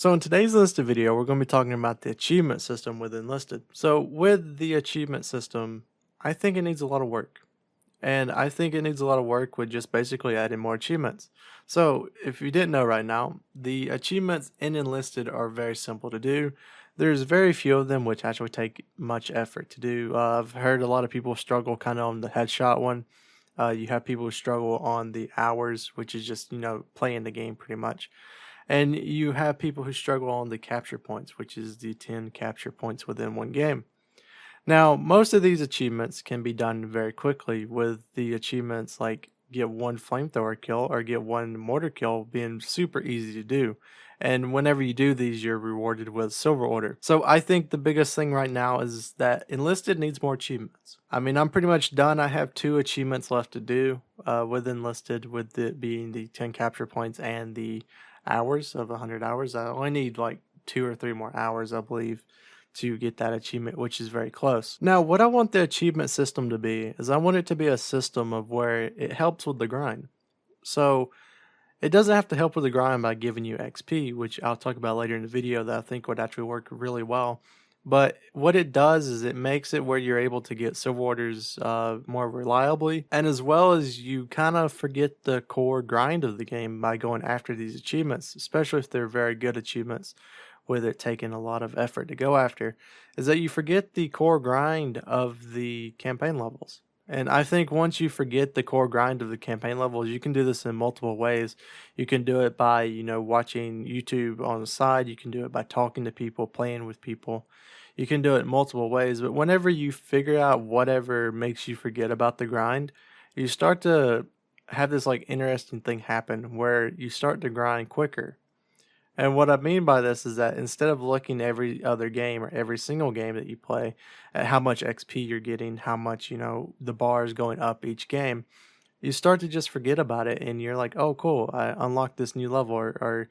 So in today's Enlisted video, we're going to be talking about the achievement system with Enlisted. So with the achievement system, I think it needs a lot of work. And I think it needs a lot of work with just basically adding more achievements. So if you didn't know right now, the achievements in Enlisted are very simple to do. There's very few of them which actually take much effort to do. I've heard a lot of people struggle kind of on the headshot one. You have people who struggle on the hours, which is just, playing the game pretty much. And you have people who struggle on the capture points, which is the 10 capture points within one game. Now, most of these achievements can be done very quickly, with the achievements like get one flamethrower kill or get one mortar kill being super easy to do. And whenever you do these, you're rewarded with silver order. So I think the biggest thing right now is that Enlisted needs more achievements. I mean, I'm pretty much done. I have 2 achievements left to do with Enlisted, with it being the 10 capture points and the hours of 100 hours. I only need like 2 or 3 more hours, I believe, to get that achievement, which is very close. Now, what I want the achievement system to be is I want it to be a system of where it helps with the grind. So it doesn't have to help with the grind by giving you XP, which I'll talk about later in the video that I think would actually work really well. But what it does is it makes it where you're able to get silver orders more reliably, and as well as you kind of forget the core grind of the game by going after these achievements, especially if they're very good achievements with it taking a lot of effort to go after, is that you forget the core grind of the campaign levels. And I think once you forget the core grind of the campaign levels, you can do this in multiple ways. You can do it by, watching YouTube on the side. You can do it by talking to people, playing with people. You can do it multiple ways. But whenever you figure out whatever makes you forget about the grind, you start to have this like interesting thing happen where you start to grind quicker. And what I mean by this is that instead of looking every other game or every single game that you play at how much XP you're getting, how much, the bar is going up each game, you start to just forget about it and you're like, oh, cool, I unlocked this new level, or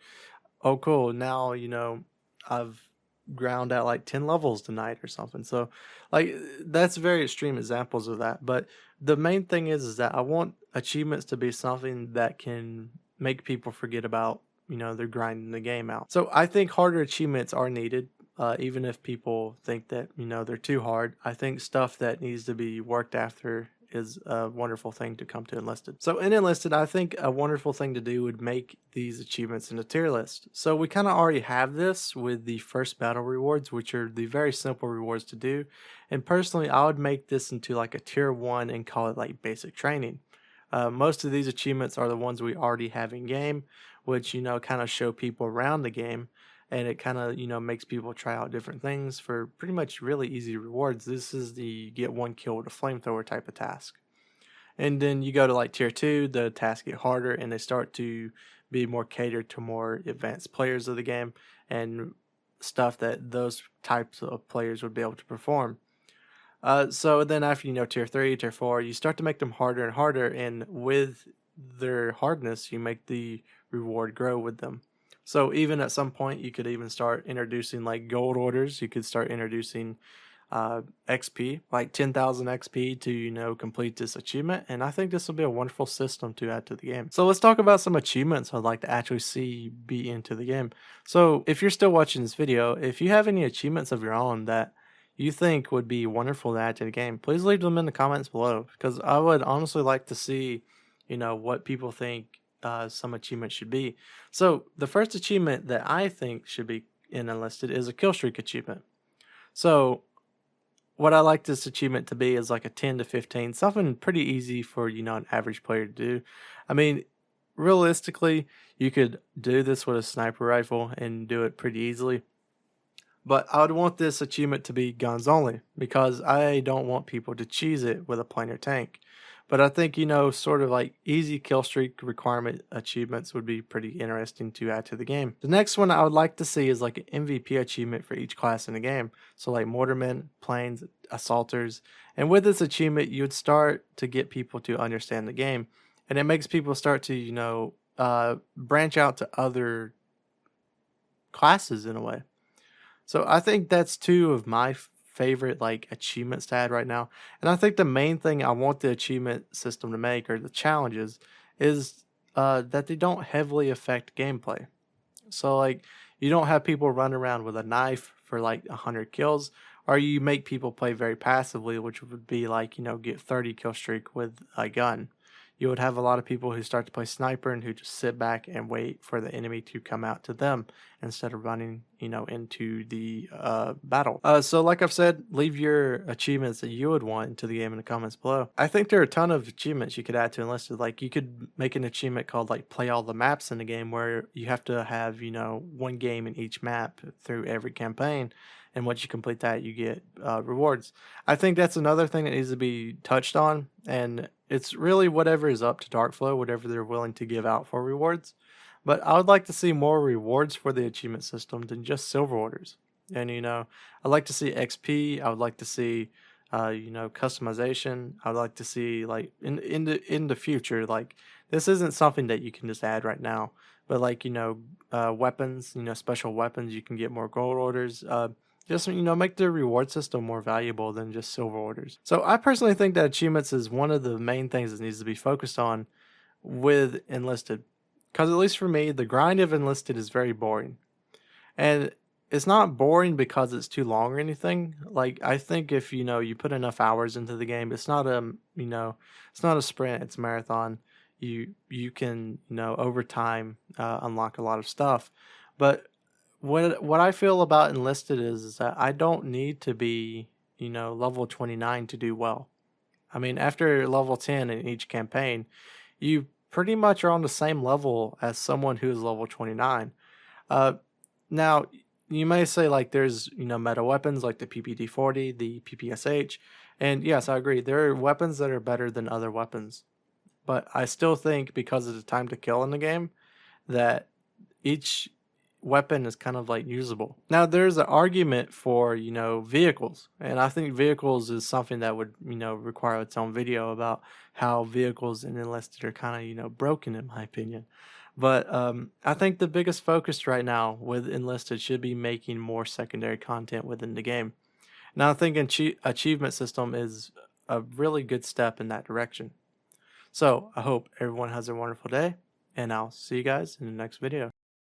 oh, cool, now, I've ground out like 10 levels tonight or something. So, like, that's very extreme examples of that. But the main thing is that I want achievements to be something that can make people forget about they're grinding the game out. So I think harder achievements are needed, even if people think that they're too hard. I think stuff that needs to be worked after is a wonderful thing to come to Enlisted. So in Enlisted, I think a wonderful thing to do would make these achievements in a tier list. So we kind of already have this with the first battle rewards, which are the very simple rewards to do. And personally, I would make this into like a tier 1 and call it like basic training. Most of these achievements are the ones we already have in game, which kind of show people around the game, and it kind of makes people try out different things for pretty much really easy rewards. This is the get one kill with a flamethrower type of task. And then you go to like tier 2, the tasks get harder and they start to be more catered to more advanced players of the game and stuff that those types of players would be able to perform. So then after tier 3, tier 4, you start to make them harder and harder, and with their hardness, you make the reward grow with them. So even at some point, you could even start introducing like gold orders. You could start introducing XP, like 10,000 XP to complete this achievement, and I think this will be a wonderful system to add to the game. So let's talk about some achievements I'd like to actually see be into the game. So if you're still watching this video, if you have any achievements of your own that you think would be wonderful to add to the game, please leave them in the comments below, because I would honestly like to see, what people think some achievements should be. So the first achievement that I think should be in Enlisted is a kill streak achievement. So what I like this achievement to be is like a 10 to 15, something pretty easy for, an average player to do. I mean, realistically, you could do this with a sniper rifle and do it pretty easily. But I would want this achievement to be guns only, because I don't want people to cheese it with a planar tank. But I think, sort of like easy kill streak requirement achievements would be pretty interesting to add to the game. The next one I would like to see is like an MVP achievement for each class in the game. So like mortarmen, planes, assaulters. And with this achievement, you would start to get people to understand the game. And it makes people start to, branch out to other classes in a way. So I think that's 2 of my favorite like achievements to add right now. And I think the main thing I want the achievement system to make, or the challenges, is that they don't heavily affect gameplay. So like You don't have people run around with a knife for like 100 kills, or you make people play very passively, which would be like, get 30 kill streak with a gun. You would have a lot of people who start to play sniper and who just sit back and wait for the enemy to come out to them instead of running, into the battle. So like I've said, leave your achievements that you would want into the game in the comments below. I think there are a ton of achievements you could add to Enlisted. Like you could make an achievement called like play all the maps in the game, where you have to have, one game in each map through every campaign. And once you complete that, you get rewards. I think that's another thing that needs to be touched on, and it's really whatever is up to Darkflow, whatever they're willing to give out for rewards. But I would like to see more rewards for the achievement system than just silver orders. And I'd like to see XP. I would like to see customization. I would like to see, like, in the future, like, this isn't something that you can just add right now. But like, weapons, special weapons, you can get more gold orders. Just make the reward system more valuable than just silver orders. So I personally think that achievements is one of the main things that needs to be focused on with Enlisted, because at least for me, the grind of Enlisted is very boring. And it's not boring because it's too long or anything. Like, I think if you put enough hours into the game, it's not it's not a sprint, it's a marathon. You can, over time, unlock a lot of stuff. But what I feel about Enlisted is that I don't need to be, level 29 to do well. I mean, after level 10 in each campaign, you pretty much are on the same level as someone who is level 29. Now, you may say, like, there's, meta weapons like the PPD-40, the PPSH, and yes, I agree, there are weapons that are better than other weapons. But I still think, because of the time to kill in the game, that each weapon is kind of like usable. Now there's an argument for, vehicles, and I think vehicles is something that would, require its own video about how vehicles in Enlisted are kind of, broken, in my opinion. But I think the biggest focus right now with Enlisted should be making more secondary content within the game. Now I think achievement system is a really good step in that direction. So I hope everyone has a wonderful day, and I'll see you guys in the next video.